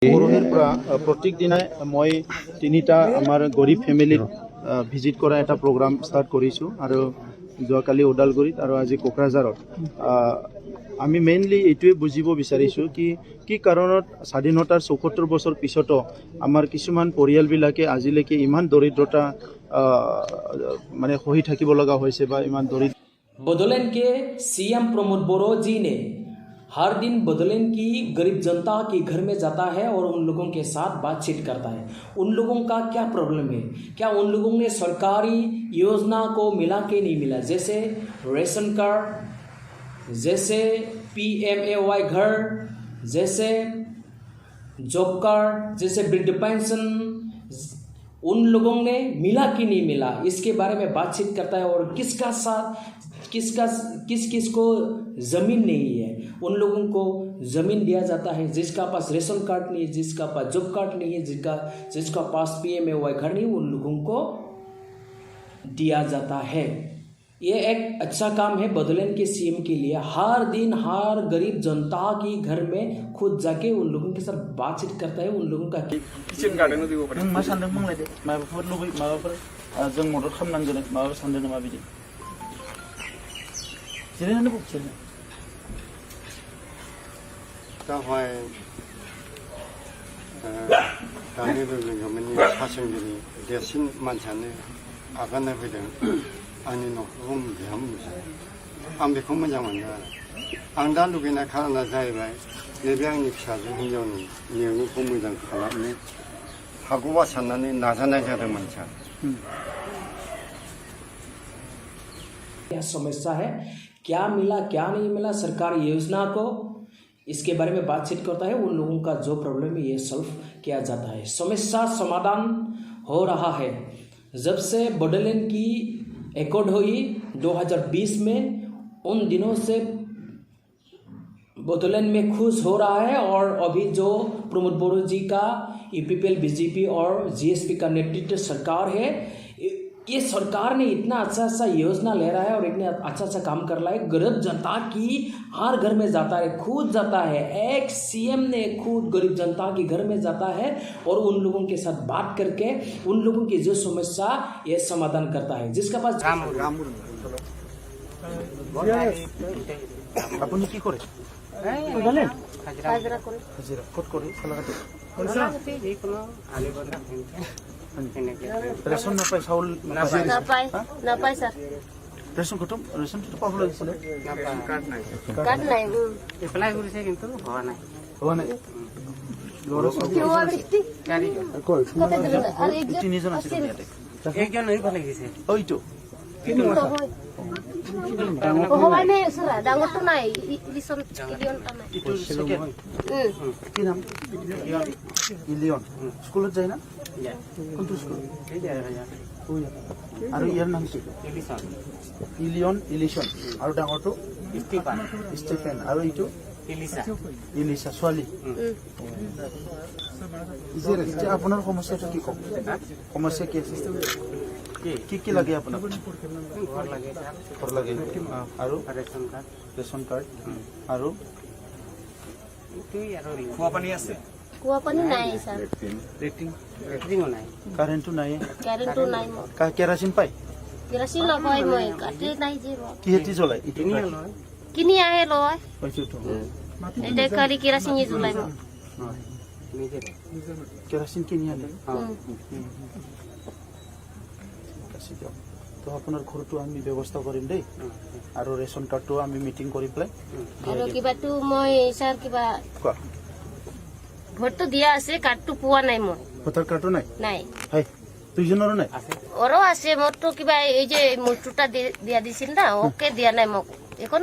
পৰহিৰ পৰা প্ৰত্যেক দিনাই মই তিনিটা আমাৰ গৰীব ফেমিলিত ভিজিট কৰা এটা প্ৰগ্ৰাম ষ্টাৰ্ট কৰিছোঁ আৰু যোৱাকালি ওদালগুৰিত আৰু আজি কোকৰাঝাৰত আমি মেইনলি এইটোৱে বুজিব বিচাৰিছোঁ কি কাৰণত স্বাধীনতাৰ ৭৪ বছৰ পিছতো আমাৰ কিছুমান পৰিয়ালবিলাকে আজিলৈকে ইমান দৰিদ্ৰতা মানে সহি থাকিব লগা হৈছে বা ইমান দৰিদ্ৰ। बोडोलैंड के सीएम प्रमोद बोरो जी ने हर दिन बोडोलैंड की गरीब जनता के घर में जाता है और उन लोगों के साथ बातचीत करता है। उन लोगों का क्या प्रॉब्लम है, क्या उन लोगों ने सरकारी योजना को मिला कि नहीं मिला, जैसे रेशन कार्ड, जैसे PMAY घर, जैसे जॉब कार्ड, जैसे वृद्ध पेंशन, उन लोगों ने मिला कि नहीं मिला, इसके बारे में बातचीत करता है। और किसका साथ किस को ज़मीन नहीं है, उन लोगों को ज़मीन दिया जाता है। जिसका पास रेशन कार्ड नहीं है, जिसका पास जॉब कार्ड नहीं है, जिसका पास PMAY घर नहीं, उन लोगों को दिया जाता है। ये एक अच्छा काम है बोडोलैंड के सीएम के लिए। हर दिन हर गरीब जनता की घर में खुद जाके उन लोगों के साथ बातचीत करता है। उन लोगों का किचन गार्डन मा सानदों बुंलायदो माबाफोर लुबै माबाफोर जों मदद खालामनांगोन माबा सानदों नामा बिदि जिरायनानै बुं जिरायना दाहाय दानि गभर्नमेन्टनि सासनगिरि देरसिन मानसियानो आगान होफैदों आंनि न'खरखौ बिहामजो आं बेखौ मोजां मोनो आरो आं दा लुगैनाय खारना जाहैबाय नैबे आंनि फिसाजो हिनजावनि इयुनखौ मोजां खालामनो हागौबा साननानै नाजानाय जादों मानसिया। यह समस्या है, क्या मिला क्या नहीं मिला सरकारी योजना को, इसके बारे में बातचीत करता है। उन लोगों का जो प्रॉब्लम है ये सॉल्व किया जाता है। समस्या समाधान हो रहा है। जब से बोडोलैंड की एकॉर्ड हुई 2020 में, उन दिनों से बोडोलैंड में खुश हो रहा है। और अभी जो प्रमोद बोरो जी का UPPL BJP और GSP का नेतृत्व सरकार है, ये सरकार ने इतना अच्छा योजना ले रहा है और इतने अच्छा काम कर रहा है। गरीब जनता की हर घर में जाता है, खुद जाता है। एक सीएम ने खुद गरीब जनता के घर में जाता है और उन लोगों के साथ बात करके उन लोगों की जो समस्या ये समाधान करता है। जिसका पास আপুনি কি কৰে হাজিৰা ক'ত কৰে খালাঘাটে ৰেচন নাপায় চাউল নাপায় স্যাৰ ৰেচনটো পাব লাগিছিলে কাৰ্ড নাই এপ্লাই কৰিছে কিন্তু হোৱা নাই তিনিজন আছে ইয়াতে একজন এইফালে গৈছে ওইটো হবাই নাই স্যার ডাঙৰটো নাই ইলিয়নটা নাই ইটো সেকেন্ড কি নাম ইলিয়ন স্কুলত যায় না কোনটো স্কুল আৰু ইয়াৰ নাম কি ইলিয়ন ইলিশন আৰু ডাঙৰটো ষ্টিফেন আৰু ইটো ইলিশা ছোৱালী এতিয়া আপোনাৰ সমস্যাটো কি কম সমস্যা কি আছে কি লাগে আপোনাক ঘৰ লাগে আৰু ৰেচন কাৰ্ড আৰু খোৱা পানী আছে, কুয়া পানী নাই স্যাৰ লেট্ৰিনো নাই, কাৰেণ্টটো নাই কাৰেন্টটো নাই কেৰাচিন পায় কেৰাচিন নপাই মই কাটি নাই যে কিহেতি জ্বলাই ইটো কিনি আহে লয় পাইছোতো এটা কালি কেৰাচিন জ্বলাই মই নিজে কেৰাচিন কিনি আনে তো আপোনাৰ ঘৰটো আমি ব্যৱস্থা কৰিম দেই আৰু ৰেচন কাৰ্ডটো আমি মিটিং কৰি পেলাই আৰু কিবাটো মই স্যাৰ কিবা কোৱা ভোটটো দিয়া আছে কাৰ্ডটো পোৱা নাই মই ভোটাৰ কাৰ্ডটো নাই নাই হয় দুইজনৰো নাই ওৰও আছে মোৰতো কিবা এই যে মোটৰটা দিয়া দিছিল না ওকে দিয়া নাই মোক এখন